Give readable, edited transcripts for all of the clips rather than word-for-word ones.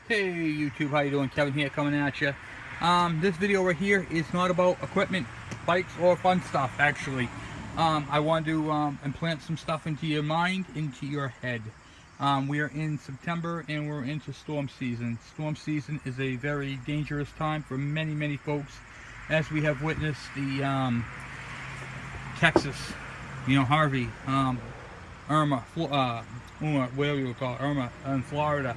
Hey YouTube, how you doing? Kevin here coming at you. This video right here is not about equipment, bikes, or fun stuff actually. I want to implant some stuff into your mind, into your head. We are in September and we're into storm season. Storm season is a very dangerous time for many folks, as we have witnessed the Texas, Harvey, Irma, whatever you would call it, Irma in Florida.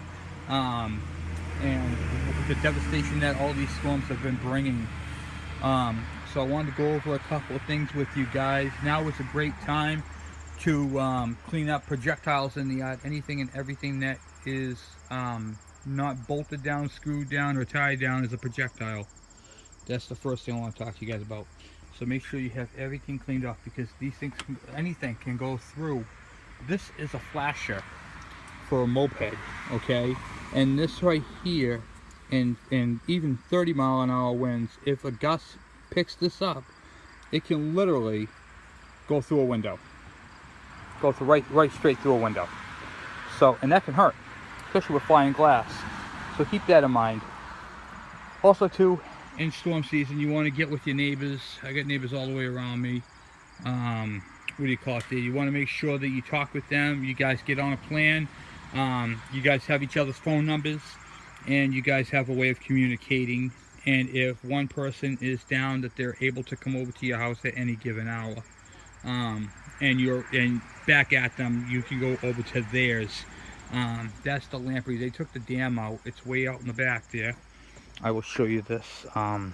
And the devastation that all these storms have been bringing. So I wanted to go over a couple of things with you guys. Now is a great time to clean up projectiles in the yard, anything and everything that is not bolted down, screwed down, or tied down is a projectile. That's the first thing I want to talk to you guys about. So make sure you have everything cleaned up, because these things, anything can go through. This is a flasher for a moped, okay? And this right here, and even 30-mile-an-hour winds, if a gust picks this up, it can literally go through a window, go through right straight through a window. So, and that can hurt, especially with flying glass. So keep that in mind. Also too, in storm season, you want to get with your neighbors. I got neighbors all the way around me. What do you call it there? You want to make sure that you talk with them. You guys get on a plan. You guys have each other's phone numbers, and you guys have a way of communicating. And if one person is down, that they're able to come over to your house at any given hour. And back at them, you can go over to theirs. That's the lamprey. They took the dam out. It's way out in the back there. I will show you this. That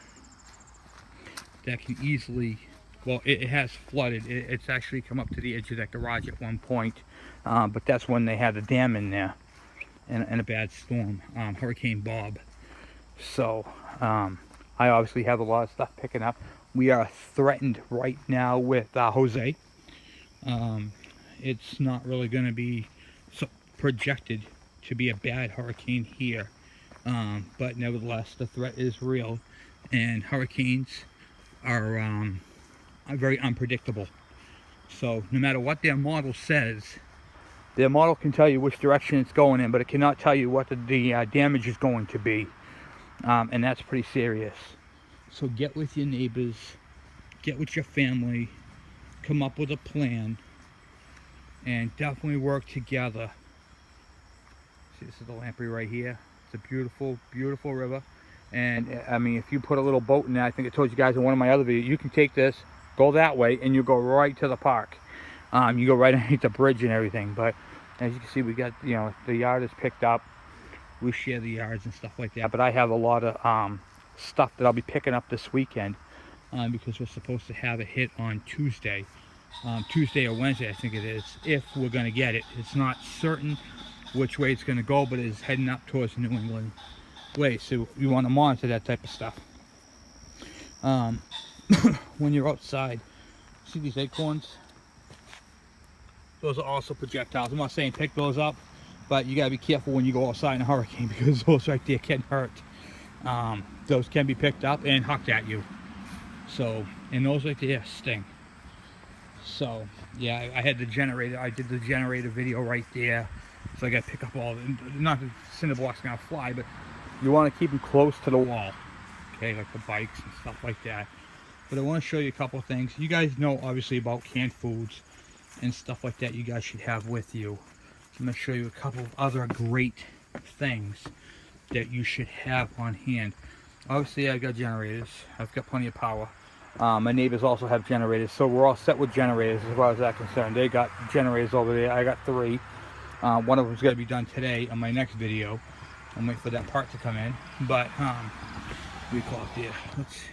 can easily, well, it has flooded. It's actually come up to the edge of that garage at one point. But that's when they had the dam in there in a bad storm, Hurricane Bob. So I obviously have a lot of stuff picking up. We are threatened right now with Jose. It's not really going to be projected to be a bad hurricane here, but nevertheless the threat is real, and hurricanes are very unpredictable. So no matter what their model says, their model can tell you which direction it's going in, but it cannot tell you what the damage is going to be. And that's pretty serious. So get with your neighbors, get with your family, come up with a plan, and definitely work together. See, this is the lamprey right here. It's a beautiful river. And I mean, if you put a little boat in there, I think I told you guys in one of my other videos, you can take this, go that way, and you go right to the park. You go right underneath the bridge and everything. But as you can see, we got, the yard is picked up. We share the yards and stuff like that. But I have a lot of stuff that I'll be picking up this weekend, because we're supposed to have a hit on Tuesday. Tuesday or Wednesday, I think it is, if we're going to get it. It's not certain which way it's going to go, but it's heading up towards New England way. So you want to monitor that type of stuff. When you're outside, see these acorns? Those are also projectiles. I'm not saying pick those up, but you got to be careful when you go outside in a hurricane, because those right there can hurt. Those can be picked up and hucked at you. So, and those right there sting. So, yeah, I had the generator. I did the generator video right there. So I got to pick up all, not the cinder blocks going to fly, but you want to keep them close to the wall. Okay, like the bikes and stuff like that. But I want to show you a couple of things. You guys know, obviously, about canned foods and stuff like that you guys should have with you. So I'm going to show you a couple of other great things that you should have on hand. Obviously, I've got generators. I've got plenty of power. My neighbors also have generators, so we're all set with generators as far as that's concerned. They got generators over there. I got 3. One of them's going to be done today on my next video. I'm waiting for that part to come in. But we call it there. Let's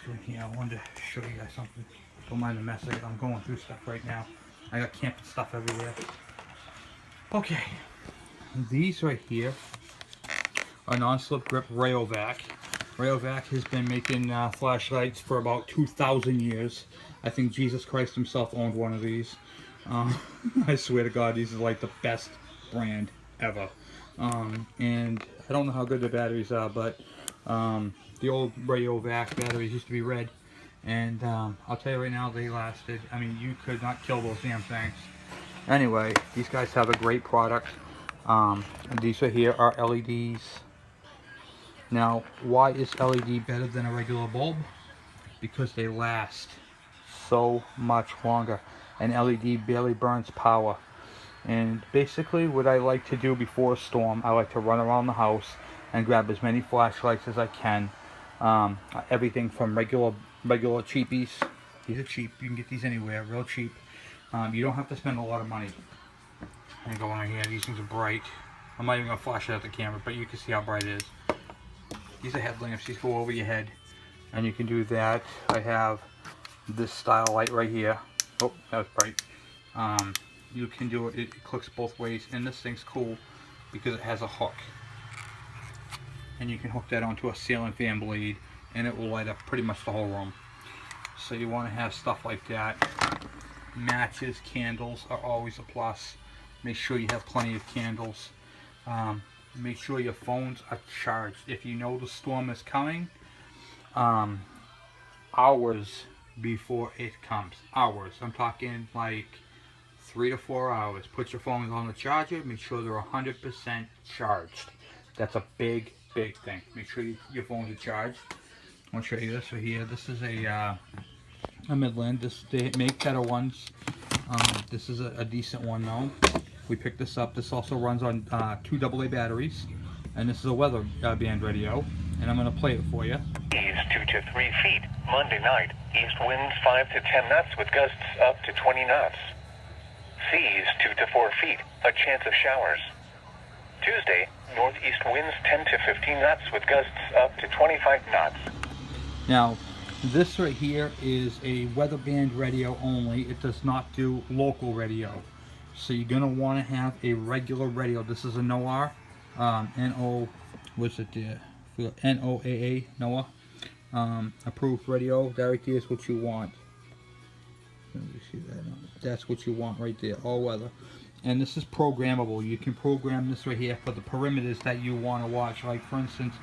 go in here. I wanted to show you guys something. Don't mind the mess. I'm going through stuff right now. I got camping stuff everywhere. Okay, these right here are non-slip grip Rayovac. Rayovac has been making flashlights for about 2,000 years. I think Jesus Christ himself owned one of these. I swear to God, these are like the best brand ever. And I don't know how good the batteries are, but the old Rayovac batteries used to be red. And I'll tell you right now, they lasted. I mean, you could not kill those damn things. Anyway, these guys have a great product. And these right here are LEDs. Now, why is LED better than a regular bulb? Because they last so much longer. An LED barely burns power. And basically what I like to do before a storm, I like to run around the house and grab as many flashlights as I can. Everything from regular cheapies. These are cheap. You can get these anywhere, real cheap. You don't have to spend a lot of money. And go on here. These things are bright. I'm not even gonna flash it at the camera, but you can see how bright it is. These are headlamps. These go over your head, and you can do that. I have this style light right here. Oh, that was bright. You can do it. It clicks both ways, and this thing's cool because it has a hook, and you can hook that onto a ceiling fan blade, and it will light up pretty much the whole room. So you want to have stuff like that. Matches, candles are always a plus. Make sure you have plenty of candles. Make sure your phones are charged. If you know the storm is coming, hours before it comes. Hours. I'm talking like 3 to 4 hours. Put your phones on the charger. Make sure they're 100% charged. That's a big thing. Make sure your phones are charged. I'll show you this right here. This is a Midland. They make better ones. This is a decent one though. We picked this up. This also runs on 2 AA batteries, and this is a weather band radio, and I'm going to play it for you. Seas 2 to 3 feet. Monday night, east winds 5 to 10 knots with gusts up to 20 knots. Seas 2 to 4 feet. A chance of showers. Tuesday, northeast winds 10 to 15 knots with gusts up to 25 knots. Now, this right here is a weather band radio only. It does not do local radio. So you're going to want to have a regular radio. This is a NOAA, what's it there? NOAA, NOAA, approved radio. That right there is what you want. Let me see that. That's what you want right there, all weather. And this is programmable. You can program this right here for the perimeters that you want to watch. Like for instance,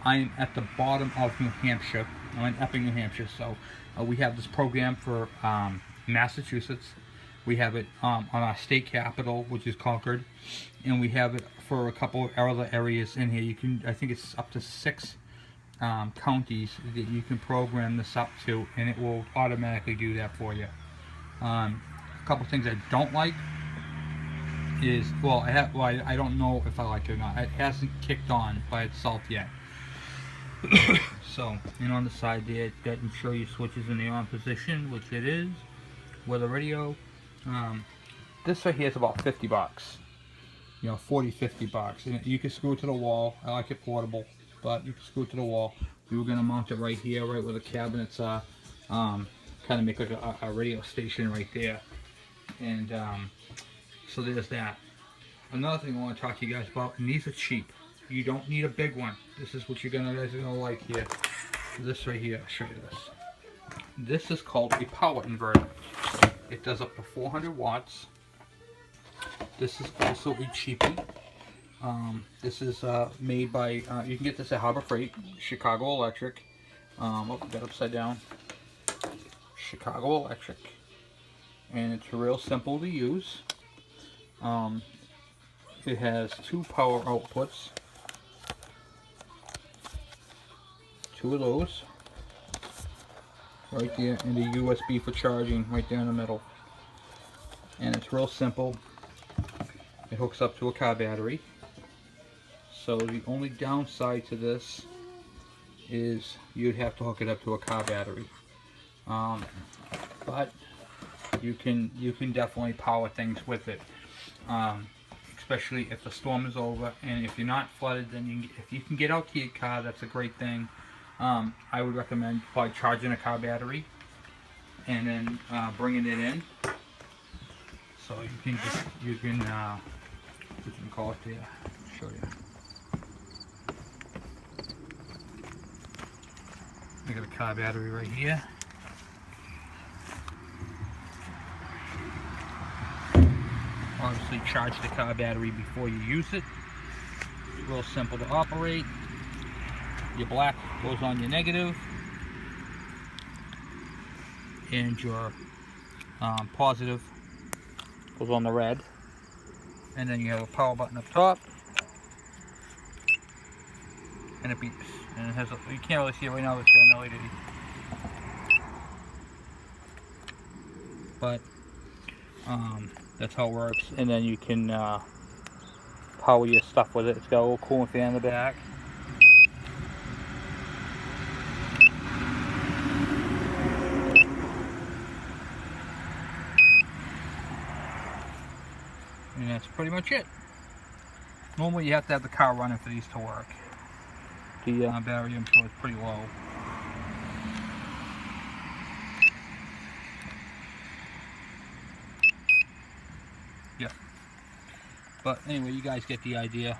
I'm at the bottom of New Hampshire. I'm in Epping, New Hampshire. So we have this program for Massachusetts. We have it on our state capital, which is Concord, and we have it for a couple of other areas in here. You can, I think it's up to 6 counties that you can program this up to, and it will automatically do that for you. A couple things I don't like is, I don't know if I like it or not. It hasn't kicked on by itself yet. So, and on the side there, that can show you switches in the on position, which it is. Weather radio. This right here is about 50 bucks. You know, 40, 50 bucks. And you can screw it to the wall. I like it portable, but you can screw it to the wall. We were going to mount it right here, right where the cabinets are. Kind of make like a radio station right there. And so there's that. Another thing I want to talk to you guys about, and these are cheap. You don't need a big one. This is what you guys are gonna like here. This right here, I'll show you this. This is called a power inverter. It does up to 400 watts. This is also a cheapie. This is made by, you can get this at Harbor Freight, Chicago Electric. Oh, got upside down. Chicago Electric. And it's real simple to use. It has 2 power outputs. 2 of those. Right there, and the USB for charging right there in the middle. And it's real simple. It hooks up to a car battery. So the only downside to this is you'd have to hook it up to a car battery. But you can definitely power things with it. Especially if the storm is over, and if you're not flooded, then if you can get out to your car, that's a great thing. I would recommend probably charging a car battery and then bringing it in. So you can call it there. I'll show you. I got a car battery right here. Obviously charge the car battery before you use it. It's real simple to operate. Your black goes on your negative, and your positive goes on the red. and then you have a power button up top, and it beeps, and it has a, you can't really see it right now, it's got an LED, but that's how it works. And then you can power your stuff with it. It's got a little cooling fan in the back. And that's pretty much it. Normally you have to have the car running for these to work. The battery, I'm sure, is pretty low. Yeah. But anyway, you guys get the idea.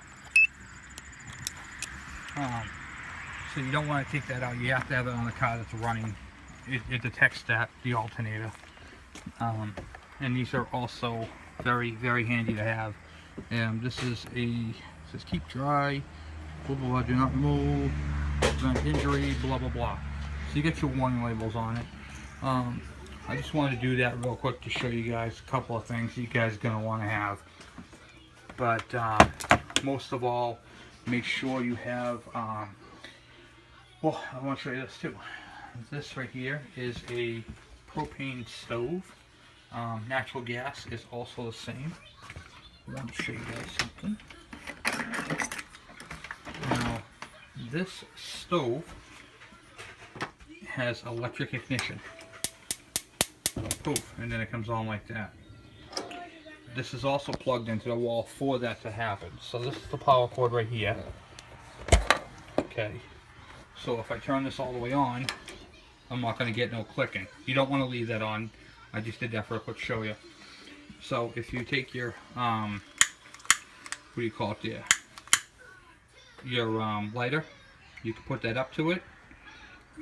So you don't want to take that out. You have to have it on a car that's running. It detects that, the alternator. And these are also very, very handy to have. This is it says keep dry, blah blah blah, do not remove, prevent injury, blah blah blah. So you get your warning labels on it. I just wanted to do that real quick to show you guys a couple of things you guys are going to want to have. But most of all, make sure you have, well, I want to show you this too. This right here is a propane stove. Natural gas is also the same. I want to show you guys something. Now, this stove has electric ignition. Poof, and then it comes on like that. This is also plugged into the wall for that to happen. So this is the power cord right here. Okay. So if I turn this all the way on, I'm not going to get no clicking. You don't want to leave that on. I just did that for a quick show you. So if you take your what do you call it there? Your lighter, you can put that up to it.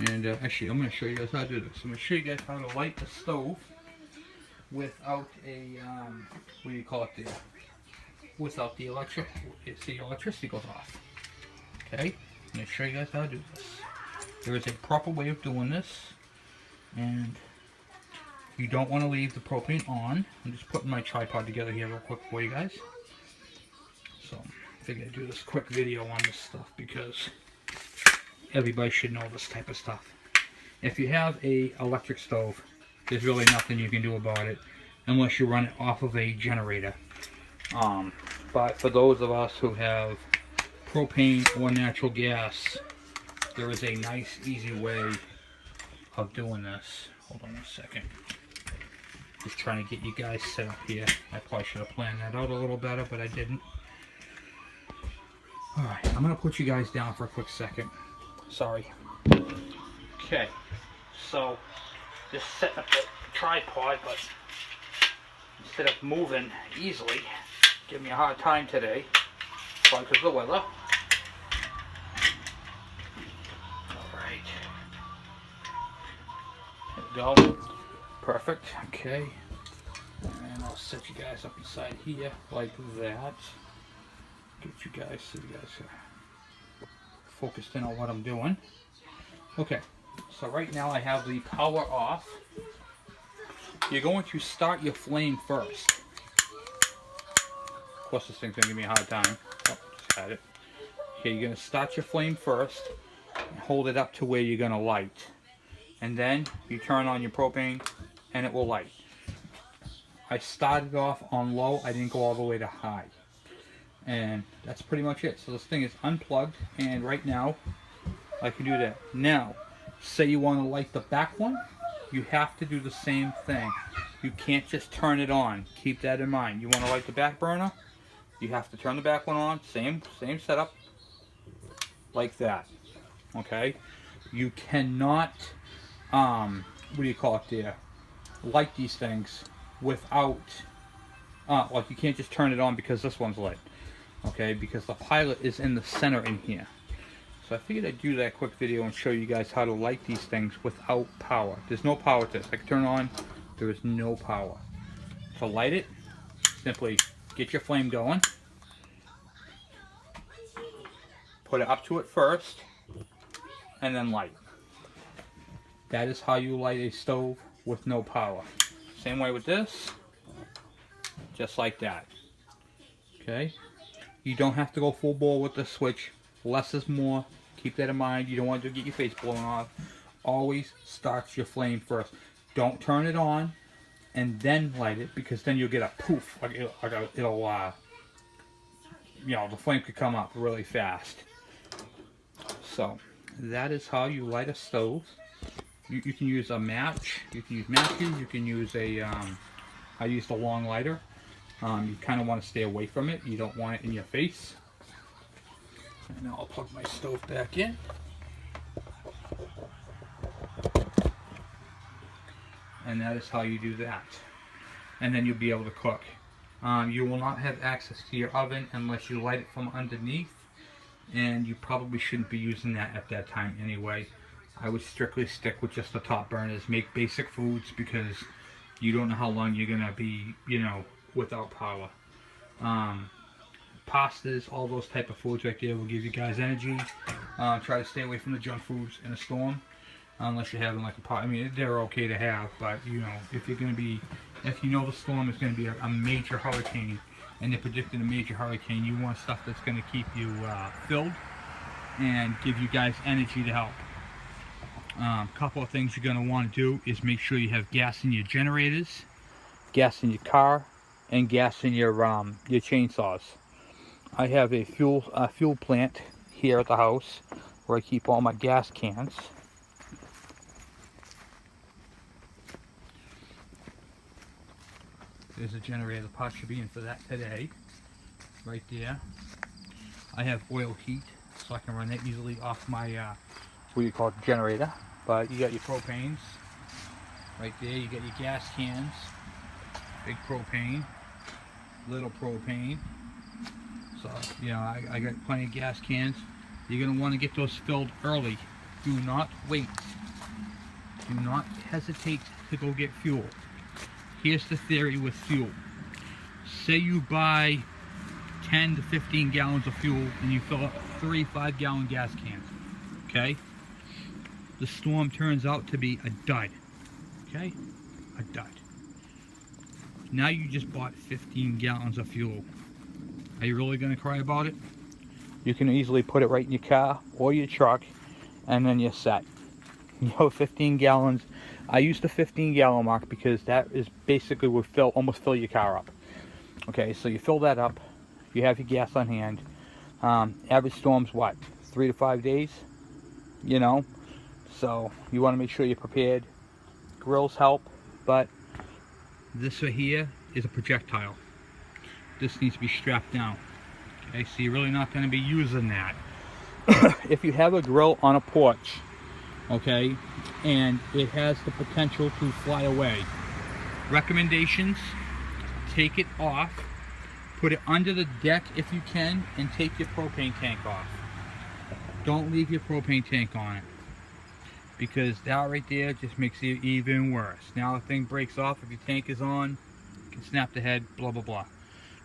And actually, I'm going to show you guys how to do this. I'm going to show you guys how to light the stove without a what do you call it there? Without the electric. See, your electricity goes off. Okay. I'm going to show you guys how to do this. There is a proper way of doing this, and you don't want to leave the propane on. I'm just putting my tripod together here real quick for you guys. So I figured I'd do this quick video on this stuff because everybody should know this type of stuff. If you have a electric stove, there's really nothing you can do about it unless you run it off of a generator. But for those of us who have propane or natural gas, there is a nice, easy way of doing this. Hold on a second. Just trying to get you guys set up here. I probably should have planned that out a little better, but I didn't. Alright, I'm going to put you guys down for a quick second. Sorry. Okay, so just setting up the tripod, but instead of moving easily, give me a hard time today, probably because of the weather. Alright. There we go. Perfect. Okay. And I'll set you guys up inside here like that. Get you guys so you guys are focused in on what I'm doing. Okay. So right now I have the power off. You're going to start your flame first. Of course this thing's going to give me a hard time. Oh, just had it. Okay, you're going to start your flame first and hold it up to where you're going to light. And then you turn on your propane and it will light. I started off on low, I didn't go all the way to high. And that's pretty much it. So this thing is unplugged, and right now I can do that. Now, say you want to light the back one, you have to do the same thing. You can't just turn it on. Keep that in mind. You want to light the back burner, you have to turn the back one on. Same setup, like that. Okay? You cannot, what do you call it there? Light these things without, like you can't just turn it on because this one's lit. Okay, because the pilot is in the center in here. So I figured I'd do that quick video and show you guys how to light these things without power. There's no power to this. I can turn it on, there is no power. To light it, simply get your flame going. Put it up to it first, and then light. That is how you light a stove with no power. Same way with this, just like that. Okay, you don't have to go full bore with the switch. Less is more. Keep that in mind. You don't want to get your face blown off. Always start your flame first. Don't turn it on and then light it, because then you'll get a poof. It'll you know, the flame could come up really fast. So that is how you light a stove. You can use a match. You can use matches. You can use a I used a long lighter. You kind of want to stay away from it. You don't want it in your face. And now I'll plug my stove back in. And that is how you do that. And then you'll be able to cook. You will not have access to your oven unless you light it from underneath. And you probably shouldn't be using that at that time anyway. I would strictly stick with just the top burners. Make basic foods, because you don't know how long you're going to be, you know, without power. Pastas, all those type of foods right there will give you guys energy. Try to stay away from the junk foods in a storm, unless you're having like a pot. I mean, they're okay to have, but you know, if you're going to be, if you know the storm is going to be a major hurricane, and they're predicting a major hurricane, you want stuff that's going to keep you filled and give you guys energy to help. Couple of things you're going to want to do is make sure you have gas in your generators, gas in your car, and gas in your chainsaws. I have a fuel plant here at the house where I keep all my gas cans. There's a generator. The pot should be in for that today. Right there. I have oil heat, so I can run that easily off my what do you call it, generator. But you got your propanes right there. You got your gas cans, big propane, little propane. So you know, I got plenty of gas cans. You're gonna want to get those filled early. Do not wait. Do not hesitate to go get fuel. Here's the theory with fuel. Say you buy 10 to 15 gallons of fuel and you fill up 3 5-gallon gas cans. Okay? The storm turns out to be a dud. Okay? A dud. Now you just bought 15 gallons of fuel. Are you really going to cry about it? You can easily put it right in your car or your truck, and then you're set. You know, 15 gallons. I use the 15-gallon mark because that is basically would almost fill your car up. Okay, so you fill that up. You have your gas on hand. Average storm's what? 3 to 5 days? You know? So you want to make sure you're prepared. Grills help, but this right here is a projectile. This needs to be strapped down. Okay, so you're really not going to be using that. If you have a grill on a porch, okay, and it has the potential to fly away, recommendations: take it off, put it under the deck if you can, and take your propane tank off. Don't leave your propane tank on it, because that right there just makes it even worse. Now the thing breaks off. If your tank is on, you can snap the head, blah blah blah.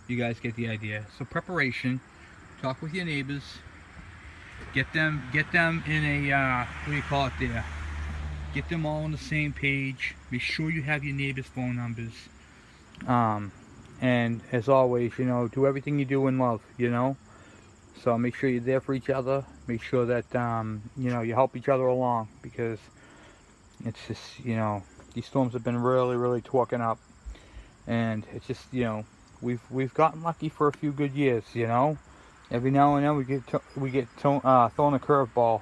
You guys get the idea. So preparation, talk with your neighbors, get them in a what do you call it there, get them all on the same page. Make sure you have your neighbors' phone numbers, and as always, you know, do everything you do in love, you know. So make sure you're there for each other. Make sure that you know, you help each other along, because it's just, you know, these storms have been really talking up, and it's just, you know, we've gotten lucky for a few good years, you know. Every now and then we get thrown a curveball.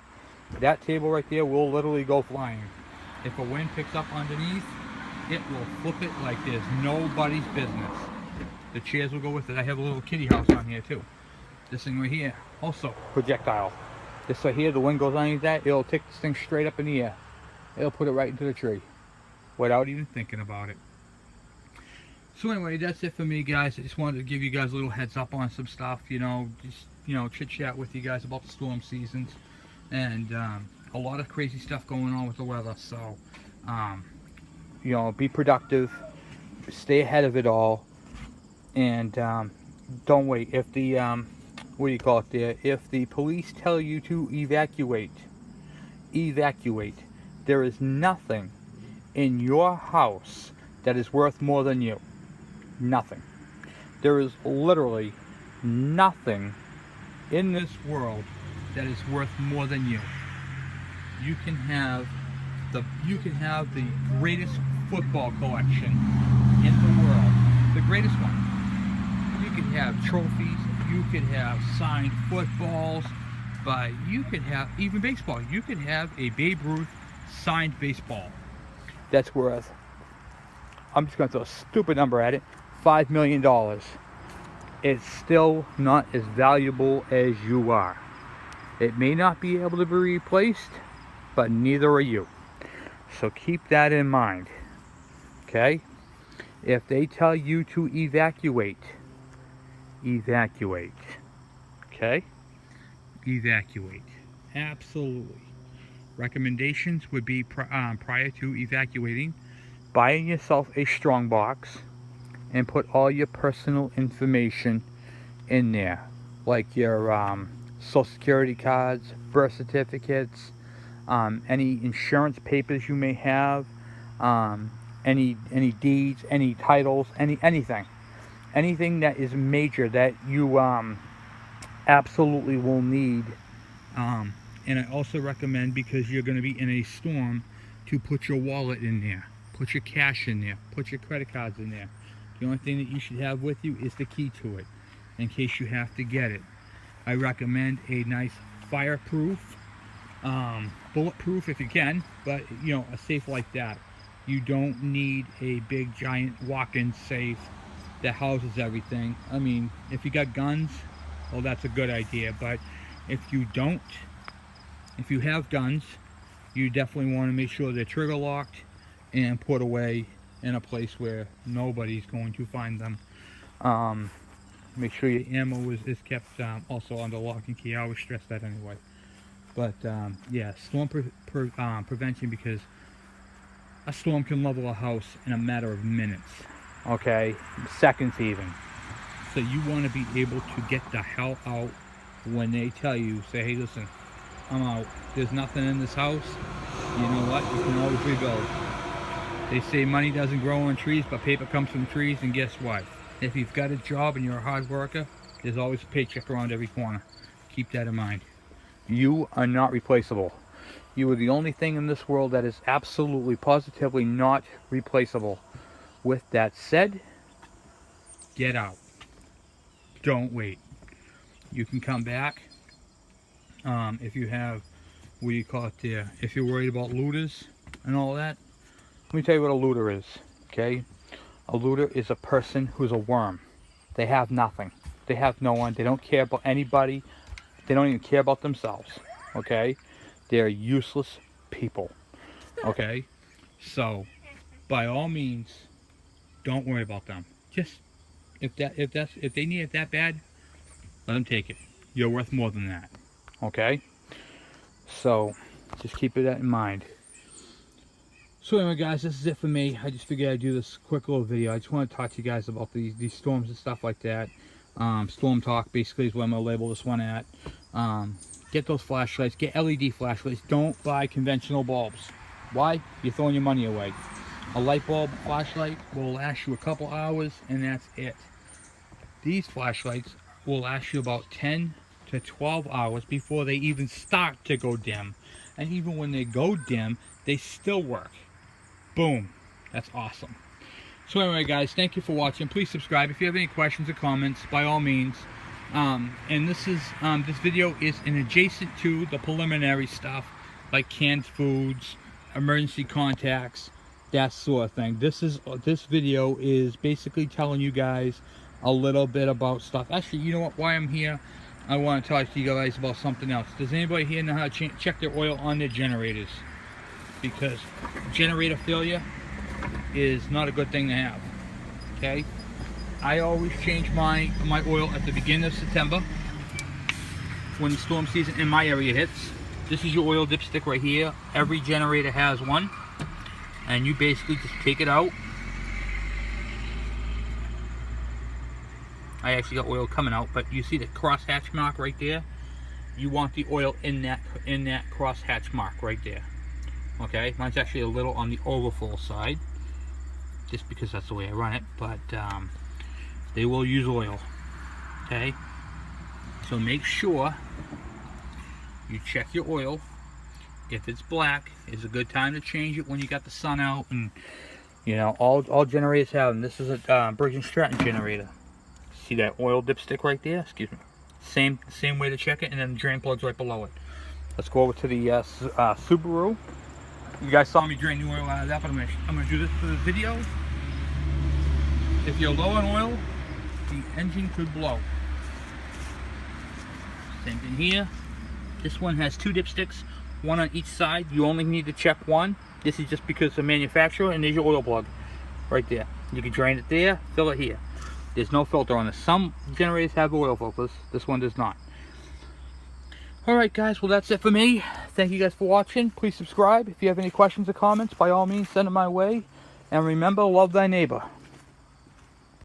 That table right there will literally go flying. If a wind picks up underneath, it will flip it like there's nobody's business. The chairs will go with it. I have a little kitty house on here too. This thing right here, also projectile. This right here, the wind goes underneath that, it'll take this thing straight up in the air. It'll put it right into the tree without even thinking about it. So anyway, that's it for me, guys. I just wanted to give you guys a little heads up on some stuff, you know, just, you know, chit chat with you guys about the storm seasons, and a lot of crazy stuff going on with the weather. So you know, be productive, stay ahead of it all, and don't wait. If the what do you call it there, if the police tell you to evacuate, there is nothing in your house that is worth more than you. Nothing. There is literally nothing in this world that is worth more than you. You can have the greatest football collection in the world, the greatest one. You could have trophies, you could have signed footballs, but you could have even baseball. You could have a Babe Ruth signed baseball that's worth, I'm just going to throw a stupid number at it, $5 million. It's still not as valuable as you are. It may not be able to be replaced, but neither are you. So keep that in mind, okay? If they tell you to evacuate, evacuate, okay? Evacuate, absolutely. Recommendations would be prior to evacuating, buying yourself a strong box and put all your personal information in there, like your social security cards, birth certificates, any insurance papers you may have, any deeds, any titles, anything that is major that you absolutely will need. And I also recommend, because you're going to be in a storm, to put your wallet in there, put your cash in there, put your credit cards in there. The only thing that you should have with you is the key to it, in case you have to get it. I recommend a nice fireproof, bulletproof if you can, but you know, a safe like that. You don't need a big giant walk-in safe that houses everything. I mean, if you got guns, well, that's a good idea, but if you don't, if you have guns, you definitely want to make sure they're trigger locked and put away in a place where nobody's going to find them. Make sure your ammo is kept also under lock and key. I always stress that anyway. But yeah, storm prevention, because a storm can level a house in a matter of minutes, okay, seconds even. So you want to be able to get the hell out when they tell you, say, hey, listen, I'm out, there's nothing in this house. You know what, you can always rebuild. They say money doesn't grow on trees, but paper comes from trees, and guess what? If you've got a job and you're a hard worker, there's always a paycheck around every corner. Keep that in mind. You are not replaceable. You are the only thing in this world that is absolutely, positively not replaceable. With that said, get out. Don't wait. You can come back. If you have, what do you call it there? If you're worried about looters and all that, let me tell you what a looter is, okay? A looter is a person who's a worm. They have nothing. They have no one. They don't care about anybody. They don't even care about themselves, okay? They're useless people, okay? So, by all means, don't worry about them. Just, if they need it that bad, let them take it. You're worth more than that, okay? So, just keep it in mind. So anyway, guys, this is it for me. I just figured I'd do this quick little video. I just want to talk to you guys about these storms and stuff like that. Storm talk, basically, is what I'm going to label this one at. Get those flashlights. Get LED flashlights. Don't buy conventional bulbs. Why? You're throwing your money away. A light bulb flashlight will last you a couple hours, and that's it. These flashlights will last you about 10 to 12 hours before they even start to go dim. And even when they go dim, they still work. Boom. That's awesome. So anyway, guys, thank you for watching. Please subscribe. If you have any questions or comments, by all means. And this video is an adjacent to the preliminary stuff, like canned foods, emergency contacts, that sort of thing. This video is basically telling you guys a little bit about stuff. Actually, you know what? While I'm here, I want to talk to you guys about something else. Does anybody here know how to check their oil on their generators? Because generator failure is not a good thing to have, okay? I always change my oil at the beginning of September when the storm season in my area hits. This is your oil dipstick right here. Every generator has one, and you basically just take it out. I actually got oil coming out, but you see the crosshatch mark right there? You want the oil in that crosshatch mark right there. Okay, mine's actually a little on the overflow side, just because that's the way I run it, but they will use oil, okay? So make sure you check your oil. If it's black, it's a good time to change it when you got the sun out. And you know, all generators have them. This is a Briggs & Stratton generator. See that oil dipstick right there? Excuse me. Same way to check it, and then the drain plug's right below it. Let's go over to the Subaru. You guys saw me drain the oil out of that, but I'm gonna do this for the video. If you're low on oil, the engine could blow. Same thing here. This one has 2 dipsticks, one on each side. You only need to check one. This is just because of manufacturer, and there's your oil plug right there. You can drain it there, fill it here. There's no filter on this. Some generators have oil filters. This one does not. Alright guys, well that's it for me. Thank you guys for watching. Please subscribe. If you have any questions or comments, by all means send them my way. And remember, love thy neighbor.